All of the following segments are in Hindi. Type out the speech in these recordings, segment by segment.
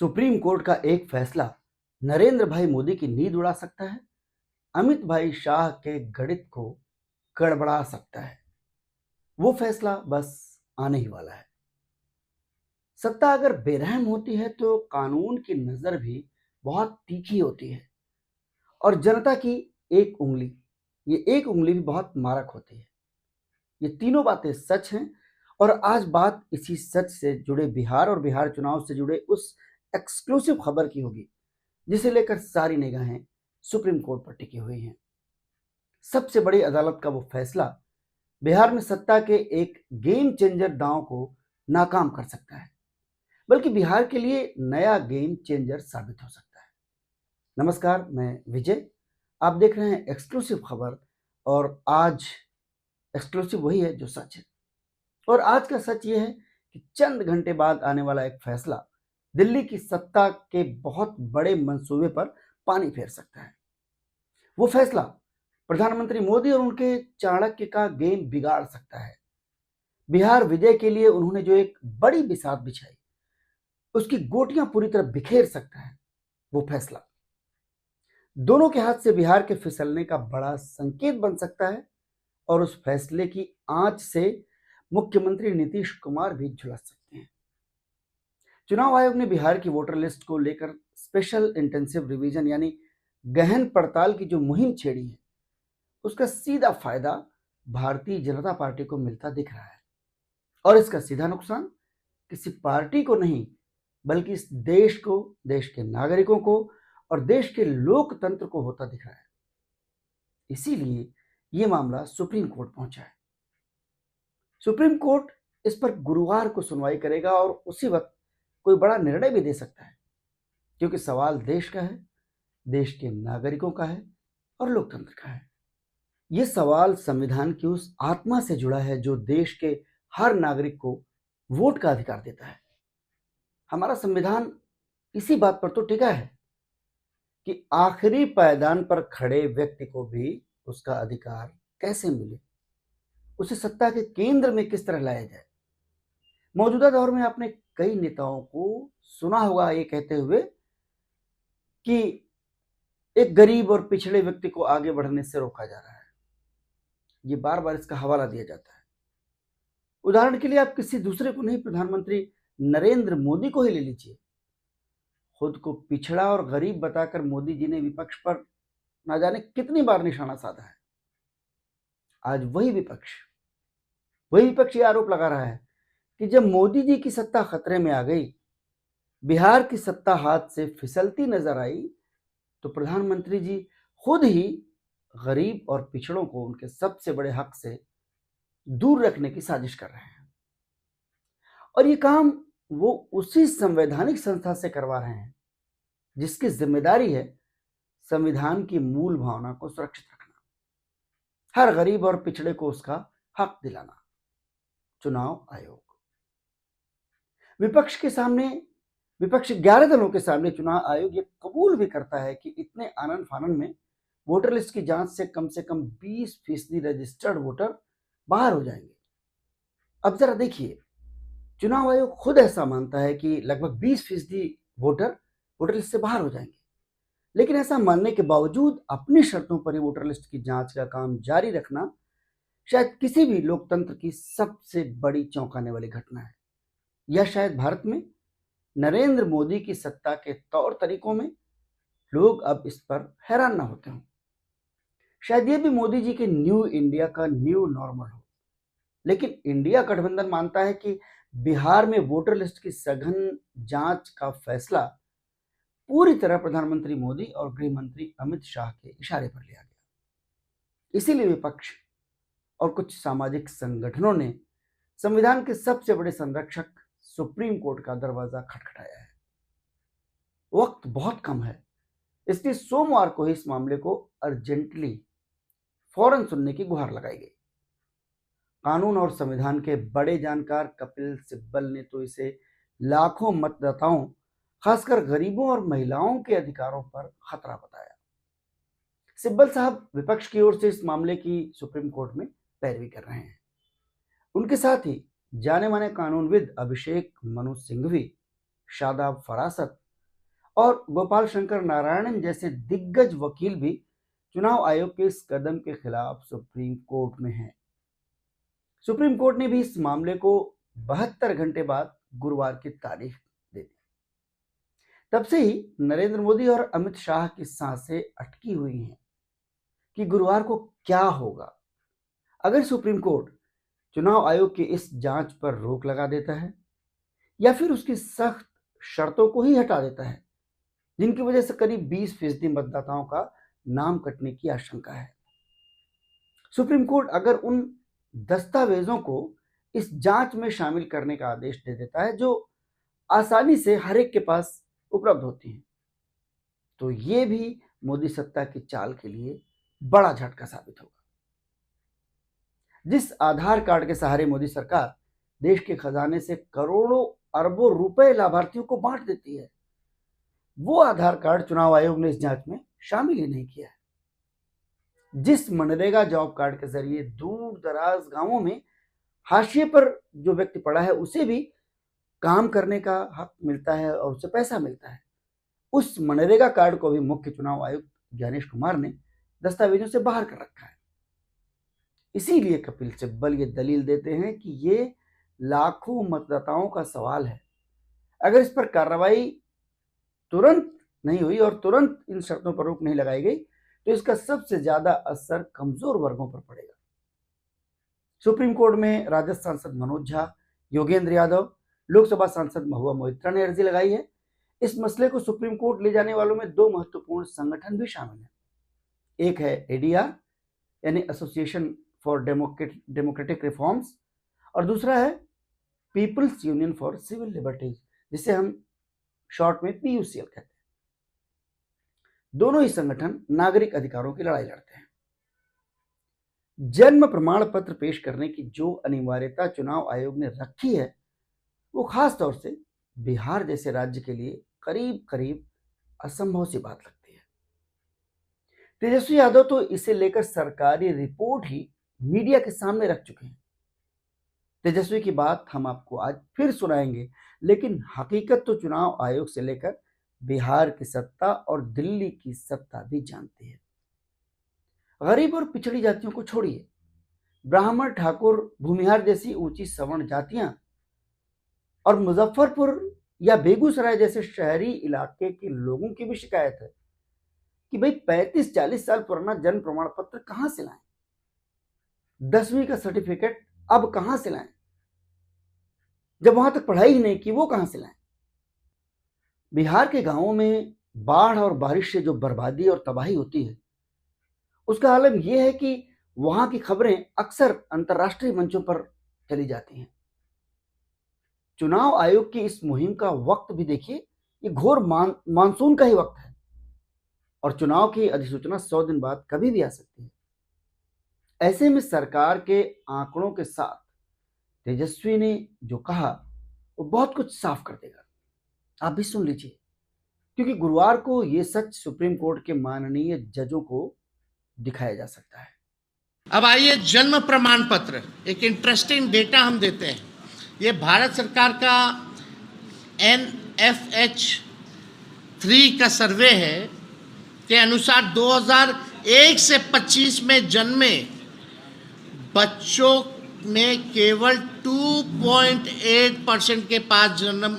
सुप्रीम कोर्ट का एक फैसला नरेंद्र भाई मोदी की नींद उड़ा सकता है। अमित भाई शाह के गणित को गड़बड़ा सकता है। वो फैसला बस आने ही वाला है। सत्ता अगर बेरहम होती है तो कानून की नजर भी बहुत तीखी होती है और जनता की एक उंगली, ये एक उंगली भी बहुत मारक होती है। ये तीनों बातें सच हैं और आज बात इसी सच से जुड़े बिहार और बिहार चुनाव से जुड़े उस एक्सक्लूसिव खबर की होगी जिसे लेकर सारी निगाहें सुप्रीम कोर्ट पर टिकी हुई हैं। सबसे बड़ी अदालत का वो फैसला बिहार में सत्ता के एक गेम चेंजर दांव को नाकाम कर सकता है, बल्कि बिहार के लिए नया गेम चेंजर साबित हो सकता है। नमस्कार, मैं विजय। आप देख रहे हैं एक्सक्लूसिव खबर और आज एक्सक्लूसिव वही है जो सच है। और आज का सच ये है कि चंद घंटे बाद आने वाला एक फैसला दिल्ली की सत्ता के बहुत बड़े मंसूबे पर पानी फेर सकता है। वो फैसला प्रधानमंत्री मोदी और उनके चाणक्य का गेम बिगाड़ सकता है। बिहार विजय के लिए उन्होंने जो एक बड़ी बिसात बिछाई, उसकी गोटियां पूरी तरह बिखेर सकता है वो फैसला। दोनों के हाथ से बिहार के फिसलने का बड़ा संकेत बन सकता है और उस फैसले की आंच से मुख्यमंत्री नीतीश कुमार भी झुलस सकते हैं। चुनाव आयोग ने बिहार की वोटर लिस्ट को लेकर स्पेशल इंटेंसिव रिवीजन यानी गहन पड़ताल की जो मुहिम छेड़ी है, उसका सीधा फायदा भारतीय जनता पार्टी को मिलता दिख रहा है। और इसका सीधा नुकसान किसी पार्टी को नहीं, बल्कि इस देश को, देश के नागरिकों को और देश के लोकतंत्र को होता दिख रहा है। इसीलिए यह मामला सुप्रीम कोर्ट पहुंचा है। सुप्रीम कोर्ट इस पर गुरुवार को सुनवाई करेगा और उसी वक्त कोई बड़ा निर्णय भी दे सकता है, क्योंकि सवाल देश का है, देश के नागरिकों का है और लोकतंत्र का है। यह सवाल संविधान की उस आत्मा से जुड़ा है जो देश के हर नागरिक को वोट का अधिकार देता है। हमारा संविधान इसी बात पर तो टिका है कि आखिरी पायदान पर खड़े व्यक्ति को भी उसका अधिकार कैसे मिले, उसे सत्ता के केंद्र में किस तरह लाया जाए। मौजूदा दौर में आपने कई नेताओं को सुना होगा ये कहते हुए कि एक गरीब और पिछड़े व्यक्ति को आगे बढ़ने से रोका जा रहा है। ये बार बार इसका हवाला दिया जाता है। उदाहरण के लिए आप किसी दूसरे को नहीं, प्रधानमंत्री नरेंद्र मोदी को ही ले लीजिए। खुद को पिछड़ा और गरीब बताकर मोदी जी ने विपक्ष पर ना जाने कितनी बार निशाना साधा है। आज वही विपक्ष ये आरोप लगा रहा है कि जब मोदी जी की सत्ता खतरे में आ गई, बिहार की सत्ता हाथ से फिसलती नजर आई, तो प्रधानमंत्री जी खुद ही गरीब और पिछड़ों को उनके सबसे बड़े हक से दूर रखने की साजिश कर रहे हैं। और ये काम वो उसी संवैधानिक संस्था से करवा रहे हैं जिसकी जिम्मेदारी है संविधान की मूल भावना को सुरक्षित रखना, हर गरीब और पिछड़े को उसका हक दिलाना। चुनाव आयोग विपक्ष 11 दलों के सामने चुनाव आयोग ये कबूल भी करता है कि इतने आनन फानन में वोटर लिस्ट की जांच से कम 20% रजिस्टर्ड वोटर बाहर हो जाएंगे। अब जरा देखिए, चुनाव आयोग खुद ऐसा मानता है कि लगभग 20% वोटर लिस्ट से बाहर हो जाएंगे, लेकिन ऐसा मानने के बावजूद अपनी शर्तों पर ही वोटर लिस्ट की जांच का काम जारी रखना शायद किसी भी लोकतंत्र की सबसे बड़ी चौंकाने वाली घटना है। या शायद भारत में नरेंद्र मोदी की सत्ता के तौर तरीकों में लोग अब इस पर हैरान ना होते हों। शायद ये भी मोदी जी के न्यू इंडिया का न्यू नॉर्मल हो। लेकिन इंडिया गठबंधन मानता है कि बिहार में वोटर लिस्ट की सघन जांच का फैसला पूरी तरह प्रधानमंत्री मोदी और गृह मंत्री अमित शाह के इशारे पर लिया गया। इसीलिए विपक्ष और कुछ सामाजिक संगठनों ने संविधान के सबसे बड़े संरक्षक सुप्रीम कोर्ट का दरवाजा खटखटाया है। वक्त बहुत कम है, इसलिए सोमवार को ही इस मामले को अर्जेंटली फौरन सुनने की गुहार लगाई गई। कानून और संविधान के बड़े जानकार कपिल सिब्बल ने तो इसे लाखों मतदाताओं, खासकर गरीबों और महिलाओं के अधिकारों पर खतरा बताया। सिब्बल साहब विपक्ष की ओर से इस मामले की सुप्रीम कोर्ट में पैरवी कर रहे हैं। उनके साथ ही जाने माने कानूनविद अभिषेक मनु सिंघवी, शादाब फरासत और गोपाल शंकर नारायणन जैसे दिग्गज वकील भी चुनाव आयोग के इस कदम के खिलाफ सुप्रीम कोर्ट में हैं। सुप्रीम कोर्ट ने भी इस मामले को 72 घंटे बाद गुरुवार की तारीख दे दी। तब से ही नरेंद्र मोदी और अमित शाह की सांसें अटकी हुई हैं कि गुरुवार को क्या होगा। अगर सुप्रीम कोर्ट चुनाव आयोग की इस जांच पर रोक लगा देता है या फिर उसकी सख्त शर्तों को ही हटा देता है, जिनकी वजह से करीब 20% मतदाताओं का नाम कटने की आशंका है। सुप्रीम कोर्ट अगर उन दस्तावेजों को इस जांच में शामिल करने का आदेश दे देता है जो आसानी से हर एक के पास उपलब्ध होती हैं, तो ये भी मोदी सत्ता की चाल के लिए बड़ा झटका साबित होगा। जिस आधार कार्ड के सहारे मोदी सरकार देश के खजाने से करोड़ों अरबों रुपए लाभार्थियों को बांट देती है, वो आधार कार्ड चुनाव आयोग ने इस जांच में शामिल ही नहीं किया है। जिस मनरेगा जॉब कार्ड के जरिए दूर दराज गांवों में हाशिए पर जो व्यक्ति पड़ा है उसे भी काम करने का हक मिलता है और उसे पैसा मिलता है, उस मनरेगा कार्ड को भी मुख्य चुनाव आयुक्त ज्ञानेश कुमार ने दस्तावेजों से बाहर कर रखा है। इसीलिए कपिल सिब्बल ये दलील देते हैं कि ये लाखों मतदाताओं का सवाल है। अगर इस पर कार्रवाई तुरंत नहीं हुई और तुरंत इन शर्तों पर रोक नहीं लगाई गई तो इसका सबसे ज्यादा असर कमजोर वर्गों पर पड़ेगा। सुप्रीम कोर्ट में राजद सांसद मनोज झा, योगेंद्र यादव, लोकसभा सांसद महुआ मोइत्रा ने अर्जी लगाई है। इस मसले को सुप्रीम कोर्ट ले जाने वालों में 2 महत्वपूर्ण संगठन भी शामिल हैं। एक है एडीआर यानी एसोसिएशन फॉर डेमोक्रेटिक रिफॉर्म्स और दूसरा है people's union for civil liberties, जिसे हम शॉर्ट में पीयूसीएल कहते हैं। दोनों ही संगठन नागरिक अधिकारों की लड़ाई लड़ते हैं। जन्म प्रमाण पत्र पेश करने की जो अनिवार्यता चुनाव आयोग ने रखी है वो खास तौर से बिहार जैसे राज्य के लिए करीब करीब असंभव सी बात लगती है। तेजस्वी यादव तो इसे लेकर सरकारी रिपोर्ट ही मीडिया के सामने रख चुके हैं। तेजस्वी की बात हम आपको आज फिर सुनाएंगे, लेकिन हकीकत तो चुनाव आयोग से लेकर बिहार की सत्ता और दिल्ली की सत्ता भी जानती है। गरीब और पिछड़ी जातियों को छोड़िए, ब्राह्मण, ठाकुर, भूमिहार जैसी ऊंची सवर्ण जातियां और मुजफ्फरपुर या बेगूसराय जैसे शहरी इलाके के लोगों की भी शिकायत है कि भाई 35-40 साल पुराना जन्म प्रमाण पत्र कहां से लाएं, 10वीं का सर्टिफिकेट अब कहां से लाएं, जब वहां तक पढ़ाई ही नहीं की वो कहां से लाएं। बिहार के गांवों में बाढ़ और बारिश से जो बर्बादी और तबाही होती है उसका आलम यह है कि वहां की खबरें अक्सर अंतर्राष्ट्रीय मंचों पर चली जाती हैं। चुनाव आयोग की इस मुहिम का वक्त भी देखिए, ये घोर मानसून का ही वक्त है और चुनाव की अधिसूचना 100 दिन बाद कभी भी आ सकती है। ऐसे में सरकार के आंकड़ों के साथ तेजस्वी ने जो कहा वो बहुत कुछ साफ कर देगा। आप भी सुन लीजिए, क्योंकि गुरुवार को ये सच सुप्रीम कोर्ट के माननीय जजों को दिखाया जा सकता है। अब आइए जन्म प्रमाण पत्र, एक इंटरेस्टिंग डेटा हम देते हैं। ये भारत सरकार का NFH 3 का सर्वे है के अनुसार 2001 से 25 में जन्मे बच्चों में केवल 2.8% के पास जन्म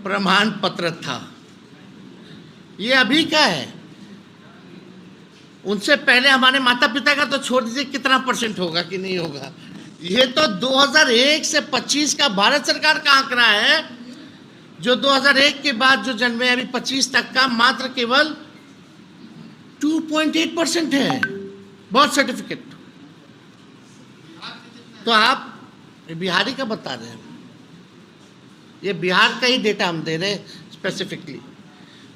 प्रमाण पत्र था। ये अभी का है, उनसे पहले हमारे माता पिता का तो छोड़ दीजिए कितना परसेंट होगा कि नहीं होगा। ये तो 2001 से 25 का भारत सरकार का आंकड़ा है, जो 2001 के बाद जो जन्मे अभी 25 तक का मात्र केवल 2.8% है बर्थ सर्टिफिकेट। तो आप बिहारी का बता रहे हैं, ये बिहार का ही डेटा हम दे रहे हैं स्पेसिफिकली।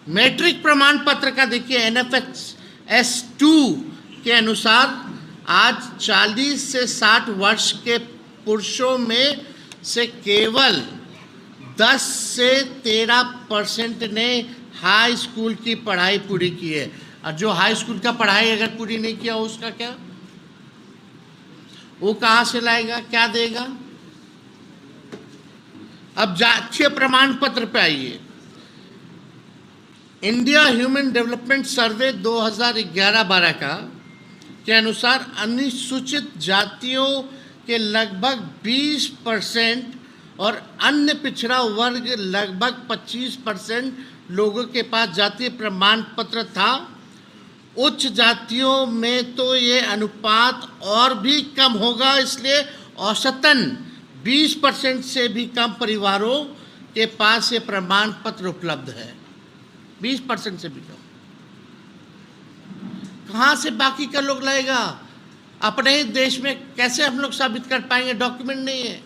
मैट्रिक प्रमाण पत्र का देखिए NFS 2 के अनुसार आज 40 से 60 वर्ष के पुरुषों में से केवल 10 से 13% ने हाई स्कूल की पढ़ाई पूरी की है। और जो हाई स्कूल का पढ़ाई अगर पूरी नहीं किया उसका क्या, वो कहाँ से लाएगा, क्या देगा। अब जातीय प्रमाण पत्र पे आइए। इंडिया ह्यूमन डेवलपमेंट सर्वे 2011-12 का के अनुसार अनुसूचित जातियों के लगभग 20% और अन्य पिछड़ा वर्ग लगभग 25% लोगों के पास जातीय प्रमाण पत्र था। उच्च जातियों में तो ये अनुपात और भी कम होगा, इसलिए औसतन 20% से भी कम परिवारों के पास ये प्रमाण पत्र उपलब्ध है। 20% से भी कम। कहाँ से बाकी का लोग लाएगा? अपने ही देश में कैसे हम लोग साबित कर पाएंगे? डॉक्यूमेंट नहीं है।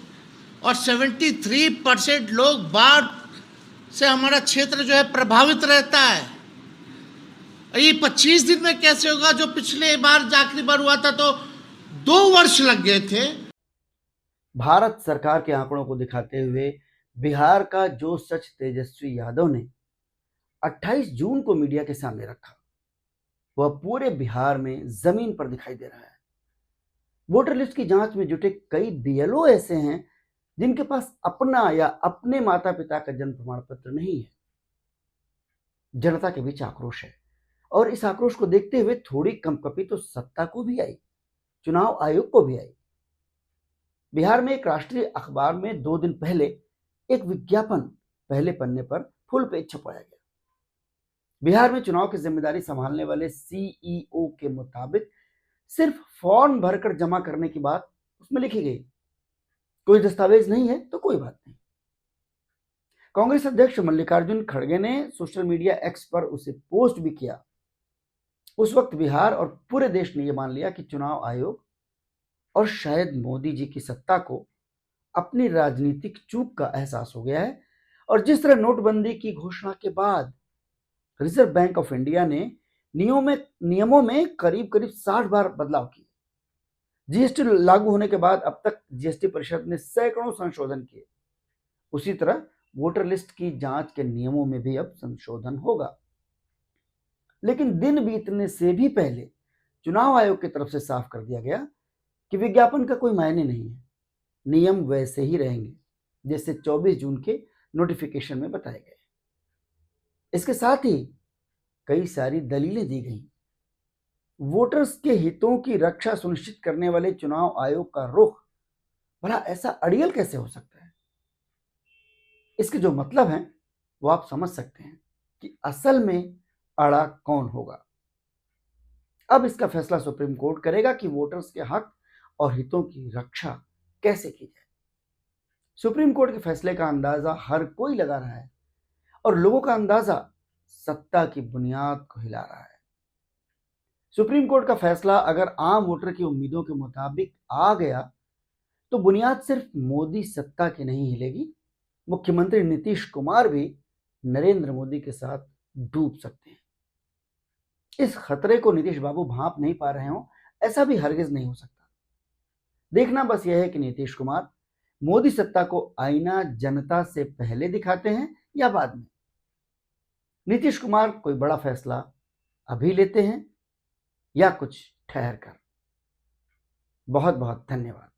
और 73% लोग बाढ़ से हमारा क्षेत्र जो है प्रभावित रहता है। ये 25 दिन में कैसे होगा? जो पिछले बार आखिरी बार हुआ था तो 2 वर्ष लग गए थे। भारत सरकार के आंकड़ों को दिखाते हुए बिहार का जो सच तेजस्वी यादव ने 28 जून को मीडिया के सामने रखा, वह पूरे बिहार में जमीन पर दिखाई दे रहा है। वोटर लिस्ट की जांच में जुटे कई बीएलओ ऐसे हैं जिनके पास अपना या अपने माता पिता का जन्म प्रमाण पत्र नहीं है। जनता के बीच आक्रोश है और इस आक्रोश को देखते हुए थोड़ी कंपकपी तो सत्ता को भी आई, चुनाव आयोग को भी आई। बिहार में एक राष्ट्रीय अखबार में 2 दिन पहले एक विज्ञापन पहले पन्ने पर फुल पेज छपाया गया। बिहार में चुनाव की जिम्मेदारी संभालने वाले सीईओ के मुताबिक सिर्फ फॉर्म भरकर जमा करने की बात उसमें लिखी गई। कोई दस्तावेज नहीं है तो कोई बात नहीं। कांग्रेस अध्यक्ष मल्लिकार्जुन खड़गे ने सोशल मीडिया एक्स पर उसे पोस्ट भी किया। उस वक्त बिहार और पूरे देश ने यह मान लिया कि चुनाव आयोग और शायद मोदी जी की सत्ता को अपनी राजनीतिक चूक का एहसास हो गया है। और जिस तरह नोटबंदी की घोषणा के बाद रिजर्व बैंक ऑफ इंडिया ने नियमों में करीब 60 बार बदलाव किए। जीएसटी लागू होने के बाद अब तक जीएसटी परिषद ने सैकड़ों संशोधन किए। उसी तरह वोटर लिस्ट की जांच के नियमों में भी अब संशोधन होगा। लेकिन दिन बीतने से भी पहले चुनाव आयोग की तरफ से साफ कर दिया गया कि विज्ञापन का कोई मायने नहीं है, नियम वैसे ही रहेंगे जैसे 24 जून के नोटिफिकेशन में बताए गए। इसके साथ ही कई सारी दलीलें दी गई। वोटर्स के हितों की रक्षा सुनिश्चित करने वाले चुनाव आयोग का रुख भला ऐसा अड़ियल कैसे हो सकता है? इसके जो मतलब हैं वो आप समझ सकते हैं कि असल में अड़ा कौन होगा। अब इसका फैसला सुप्रीम कोर्ट करेगा कि वोटर्स के हक और हितों की रक्षा कैसे की जाए। सुप्रीम कोर्ट के फैसले का अंदाजा हर कोई लगा रहा है और लोगों का अंदाजा सत्ता की बुनियाद को हिला रहा है। सुप्रीम कोर्ट का फैसला अगर आम वोटर की उम्मीदों के मुताबिक आ गया तो बुनियाद सिर्फ मोदी सत्ता की नहीं हिलेगी, मुख्यमंत्री नीतीश कुमार भी नरेंद्र मोदी के साथ डूब सकते हैं। इस खतरे को नीतीश बाबू भांप नहीं पा रहे हो, ऐसा भी हरगिज नहीं हो सकता। देखना बस यह है कि नीतीश कुमार मोदी सत्ता को आईना जनता से पहले दिखाते हैं या बाद में। नीतीश कुमार कोई बड़ा फैसला अभी लेते हैं या कुछ ठहर कर। बहुत बहुत धन्यवाद।